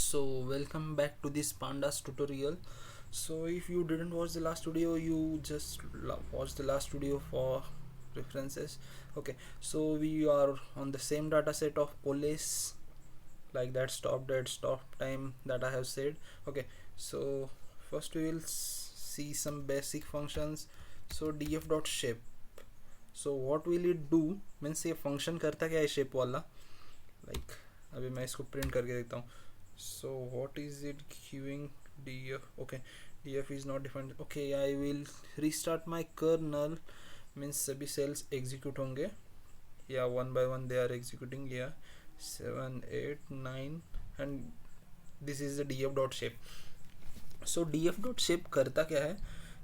So welcome back to this Pandas tutorial. So if you didn't watch the last video, you just watch the last video for references. Okay, so we are on the same data set of police, like that stop date, stop time that I have said. Okay, so first we will see some basic functions. So df.shape, so what will it do means ये function करता क्या है shape वाला, like अभी मैं इसको print करके देखता हूँ. So what is it giving? Df, okay, df is not defined. Okay, I will restart my kernel, means सभी cells execute होंगे, yeah, one by one they are executing, yeah, 7 8 9, and this is the df.shape. So df.shape करता क्या है,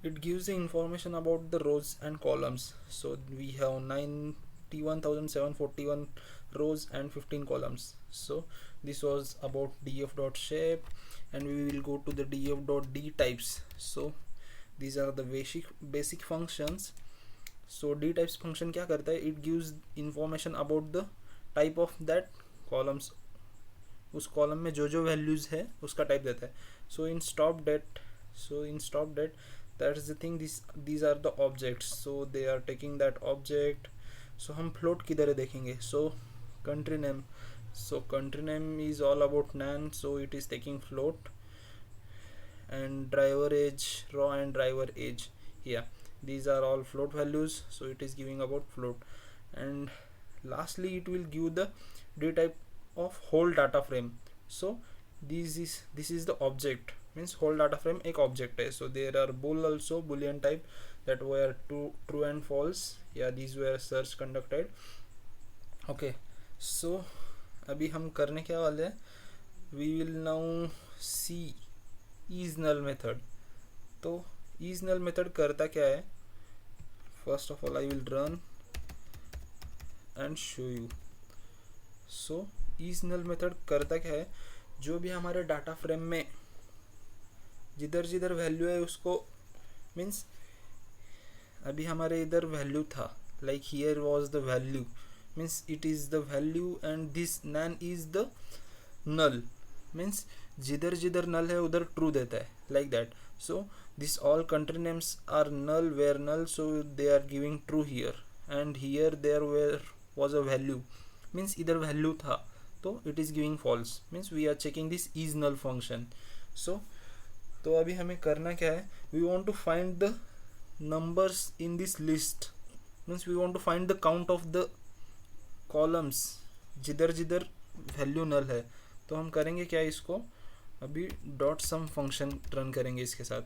it gives the information about the rows and columns. So we have 91,741 rows and 15 columns. So this was about df.shape, and we will go to the df.d types. So these are the basic functions. So d types function क्या करता है, it gives information about the type of that columns. उस column में जो जो values है उसका type देता है. So in stop date, that's the thing, these are the objects, so they are taking that object. So हम float किधर है देखेंगे. So country name, so country name is all about nan, so it is taking float. And driver age, raw and driver age, yeah, these are all float values, so it is giving about float. And lastly it will give the d type of whole data frame. So this is the object, means whole data frame एक object है. So there are bool also, boolean type, that were true and false, yeah, these were search conducted. Okay, so अभी हम करने क्या वाले हैं, we will now see is null method. तो is null method करता क्या है, first of all I will run and show you. So is null method करता क्या है, जो भी हमारे डाटा फ्रेम में जिधर जिधर वैल्यू है उसको, मीन्स अभी हमारे इधर वैल्यू था, like here was the value, means it is the value and this NaN is the null, means जिधर जिधर नल है उधर ट्रू देता है, like that. So this all country names are null where null, so they are giving true here, and here there where was a value, means इधर value था तो it is giving false, means we are checking this is null function. सो तो अभी हमें करना क्या है, we want to find the numbers in this list, means we want to find the count of the columns जिधर जिधर value नल है. तो हम करेंगे क्या, इसको अभी डॉट सम फंक्शन रन करेंगे इसके साथ.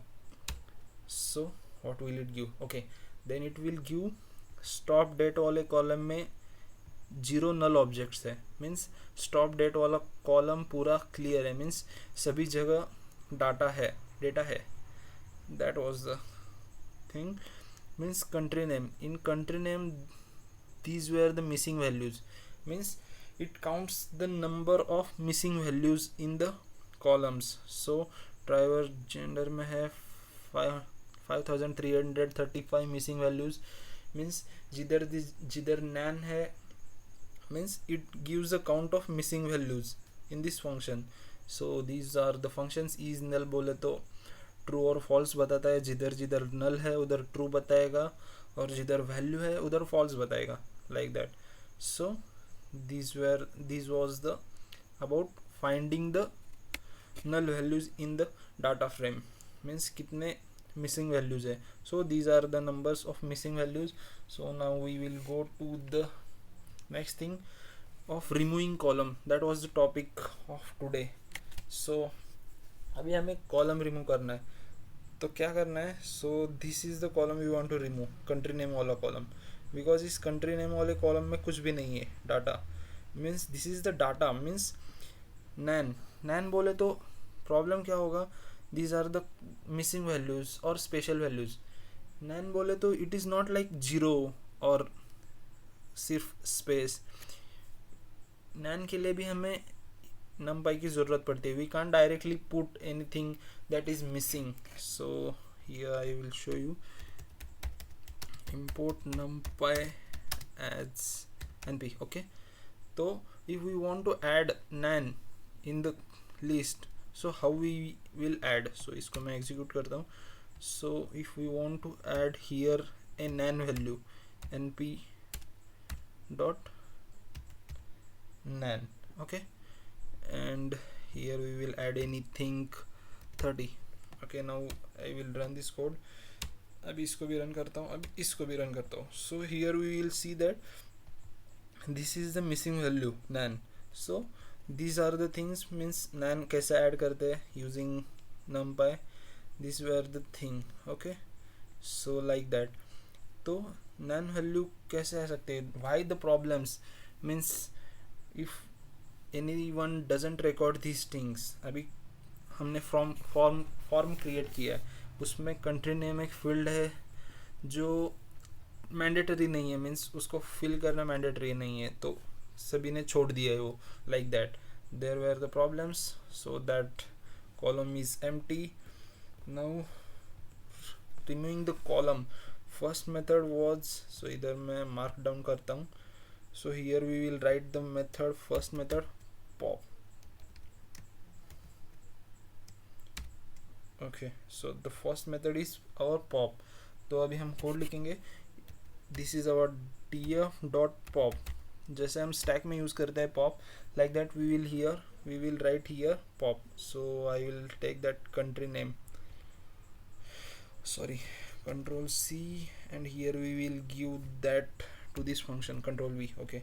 So what will it give, okay, then it will give stop date वाले कॉलम में 0 नल ऑब्जेक्ट्स है, मीन्स स्टॉप डेट वाला कॉलम पूरा क्लियर है, मीन्स सभी जगह डेटा है. That was the thing. Means country name, in country name these were the missing values, means it counts the number of missing values in the columns. So driver gender में है 5335 missing values, means जिधर nan है, means it gives a count of missing values in this function. So these are the functions. is null बोले तो true और false बताता है, जिधर जिधर नल है उधर ट्रू बताएगा, और जिधर वैल्यू है उधर फॉल्स बताएगा, like that. So these was the about finding the null values in the data frame, means कितने missing values है. So these are the numbers of missing values. So now we will go to the next thing of removing column. That was the topic of today. So अभी हमें column remove करना है, तो क्या करना है. So this is the column we want to remove, country name वाला column, because इस कंट्री नेम वाले कॉलम में कुछ भी नहीं है data, means this is the data, means NaN बोले तो प्रॉब्लम क्या होगा, these are the missing values और स्पेशल वैल्यूज. नैन बोले तो it is not like zero और सिर्फ स्पेस. नैन के लिए भी हमें numpy की ज़रूरत पड़ती है, we can't directly put anything that is missing. So here I will show you, import numpy as np. okay, so if we want to add nan in the list. So how we will add, so इसको मैं execute करता हूँ. So if we want to add here a nan value, np dot nan, okay, and here we will add anything 30. okay, now I will run this code. अभी इसको भी run करता हूँ, अभी इसको भी रन करता हूँ. So here we will see that this is the missing value nan. So these are the things, means nan कैसे ऐड करते हैं using numpy. These were the thing. okay, so like that. तो nan value कैसे आ सकते हैं, why the problems, means if anyone doesn't record these things. अभी हमने form create किया है, उसमें कंट्री नेम एक फील्ड है जो मैंडेटरी नहीं है, मीन्स उसको फिल करना मैंडेटरी नहीं है, तो सभी ने छोड़ दिया है वो. Like that there were the problems, so that column is empty. Now removing the column, first method was, so इधर मैं मार्क डाउन करता हूँ. So here we will write the method, first method pop. okay, so the first method is our pop. तो अभी हम code लिखेंगे, this is our df dot pop. जैसे हम स्टैक में यूज़ करते हैं pop, like that we will write here pop. so I will take that country name, sorry, control C, and here we will give that to this function, control V. okay,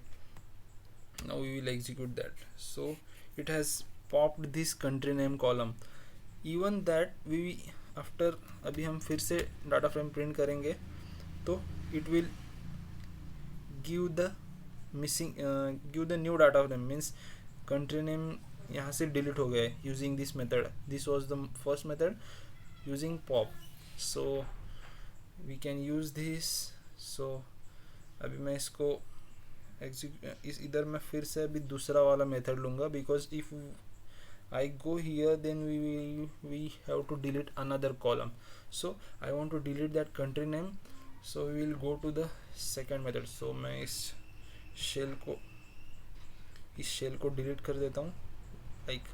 now we will execute that. so it has popped this country name column. Even that we after, अभी हम फिर से data frame print करेंगे तो it will give the missing, give the new data frame, means country name यहाँ से delete हो गया है using this method. This was the first method using pop. So we can use this. So अभी मैं इसको इधर मैं फिर से अभी दूसरा वाला मेथड लूँगा, because if I go here then we have to delete another column. so I want to delete that country name, so we will go to the second method. so मैं इस shell को delete कर देता हूँ, like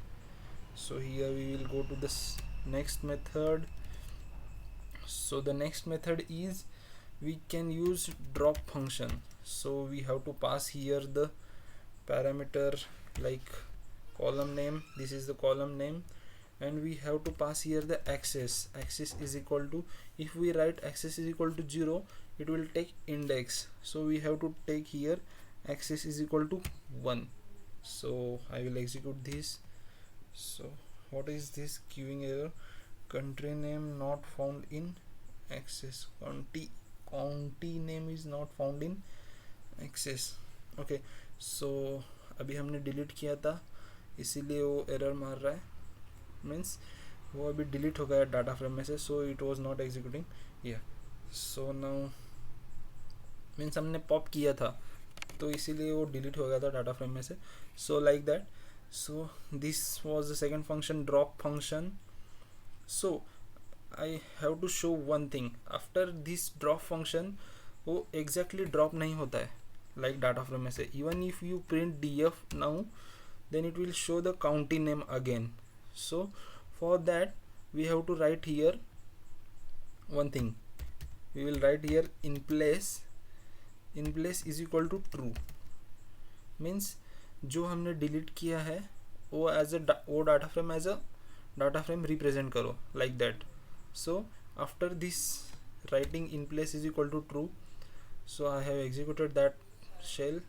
so. here we will go to the next method. so the next method is, we can use drop function. so we have to pass here the parameter like column name. this is the column name, and we have to pass here the access. access is equal to, if we write access is equal to 0, it will take index. so we have to take here access is equal to 1. so I will execute this. so what is this queuing error, country name not found in access, county name is not found in access. okay, so अभी हमने delete किया था इसीलिए वो error मार रहा है, means वो अभी डिलीट हो गया डाटा फ्रेम में से. So it was not executing या. सो नाउ मीन्स हमने पॉप किया था तो इसीलिए वो डिलीट हो गया था डाटा फ्रेम में से. So like that. So this was the second function, drop function. So I have to show one thing, after this drop function वो एग्जैक्टली ड्रॉप नहीं होता है लाइक डाटा फ्रेम में से. Even if you print df now, then it will show the county name again. so for that we have to write here one thing. we will write here in place is equal to true, means जो हमने delete किया है वो as a वो data frame as a data frame represent करो, like that. so after this writing in place is equal to true, so I have executed that shell.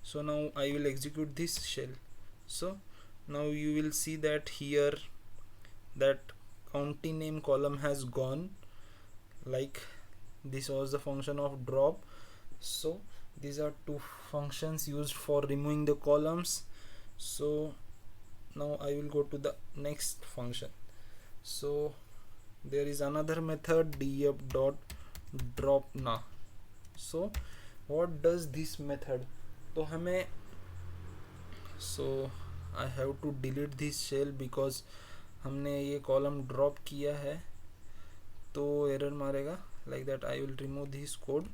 so now I will execute this shell. so now you will see that here that county name column has gone, like this was the function of drop. so these are two functions used for removing the columns. so now I will go to the next function. so there is another method df dot drop na. so what does this method, तो हमें, so I have to delete this shell because हमने ये column drop किया है तो error मारेगा. like that I will remove this code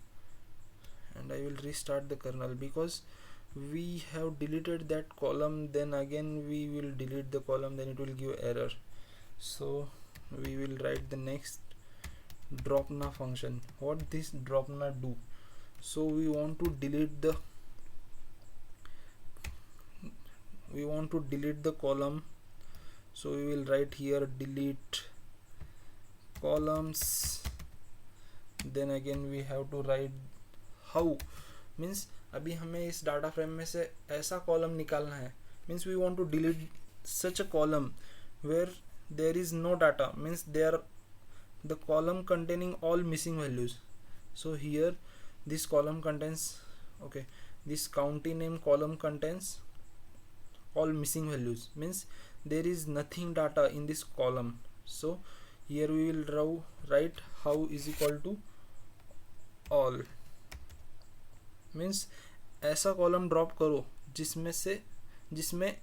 and I will restart the kernel, because we have deleted that column, then again we will delete the column, then it will give error. So we will write the next dropna function. What this dropna do? So we want to delete the column, so we will write here delete columns, then again we have to write how, means अभी हमें इस data frame में से ऐसा column निकालना है, means we want to delete such a column where there is no data, means there the column containing all missing values. So here this column contains, okay, this county name column contains all missing values, means there is nothing data in this column. So here we will write how is equal to all, means ऐसा column drop करो जिसमें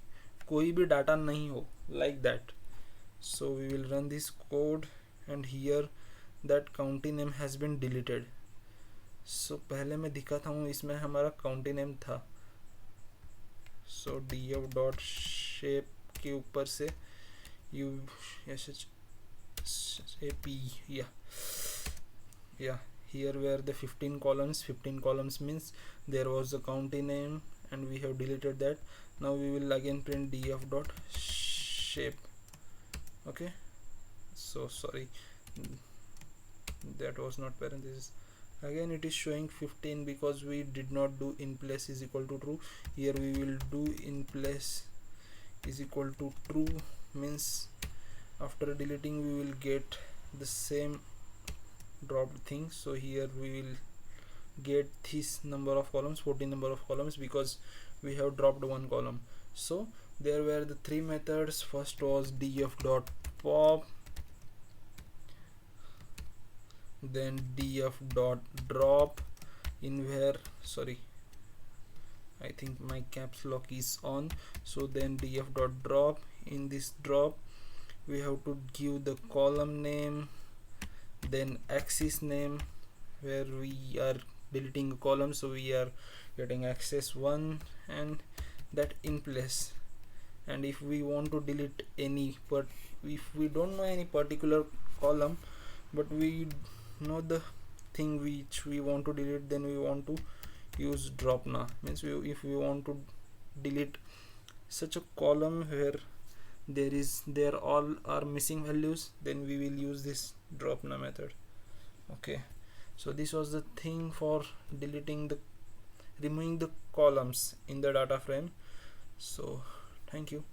कोई भी data नहीं हो, like that. So we will run this code and here that county name has been deleted. So पहले मैं दिखाता हूँ, इसमें हमारा county name था. So df dot shape के ऊपर से yeah, here were the 15 columns means there was a county name and we have deleted that. Now we will again print df dot shape. Okay, so sorry, that was not parenthesis. Again it is showing 15 because we did not do in place is equal to true. Here we will do in place is equal to true, means after deleting we will get the same dropped thing. So here we will get this number of columns, 14 number of columns, because we have dropped one column. So there were the three methods. First was df.pop, then df.drop, in where, sorry, I think my caps lock is on. So then df.drop, in this drop we have to give the column name, then axis name where we are deleting a column, so we are getting access 1, and that in place. And if we want to delete any, but if we don't know any particular column but we know the thing which we want to delete, then we want to use dropna, means if we want to delete such a column where there all are missing values, then we will use this dropna method. Okay, so this was the thing for removing the columns in the data frame. So thank you.